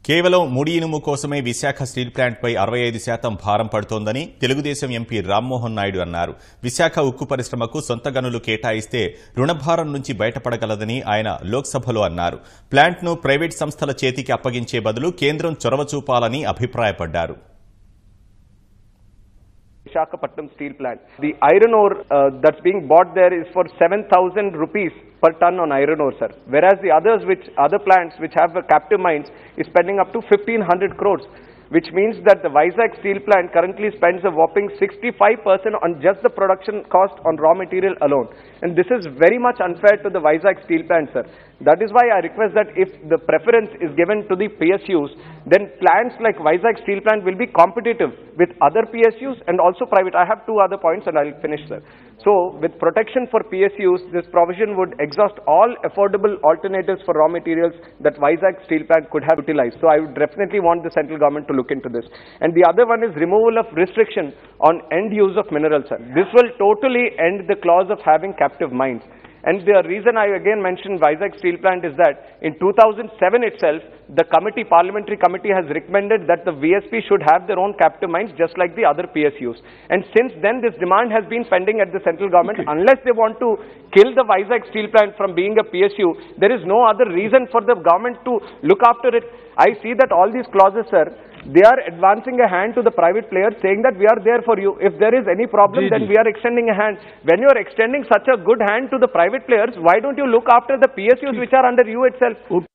కేవలం ముడి ఇనుము కోసమే విశాఖ స్టీల్ ప్లాంట్పై 65% భారం పడుతోందని తెలుగుదేశం ఎంపీ రామ్మోహన్ నాయుడు అన్నారు. విశాఖ ఉక్కు పరిశ్రమకు సొంత గనులు కేటాయిస్తే రుణభారం నుంచి బయటపడగలదని ఆయన లోక్సభలో అన్నారు. ప్లాంట్ను ప్రైవేట్ సంస్థల చేతికి అప్పగించే బదులు కేంద్రం చొరవ చూపాలని అభిప్రాయపడ్డారు. Visakhapatnam steel plant. The iron ore that's being bought there is for 7,000 rupees per ton on iron ore, sir. Whereas the other plants which have captive mines is spending up to 1,500 crores. Which means that the Vizag steel plant currently spends a whopping 65% on just the production cost on raw material alone. And this is very much unfair to the Vizag steel plant, sir. That is why I request that if the preference is given to the PSUs, then plants like Vizag steel plant will be competitive with other PSUs and also private. I have two other points and I'll finish, sir. So, with protection for PSUs, this provision would exhaust all affordable alternatives for raw materials that Vizag steel plant could have utilized. So, I would definitely want the central government to look into this. And the other one is removal of restriction on end use of minerals, sir. This will totally end the clause of having captive mines. And the reason I again mentioned Vizag steel plant is that in 2007 itself, the parliamentary committee has recommended that the VSP should have their own captive mines just like the other PSUs. And since then, this demand has been pending at the central government. Unless they want to kill the Vizag steel plant from being a PSU, there is no other reason for the government to look after it. I see that all these clauses, sir, they are advancing a hand to the private players saying that we are there for you. If there is any problem, then we are extending a hand. When you are extending such a good hand to the private players, why don't you look after the PSUs which are under you itself?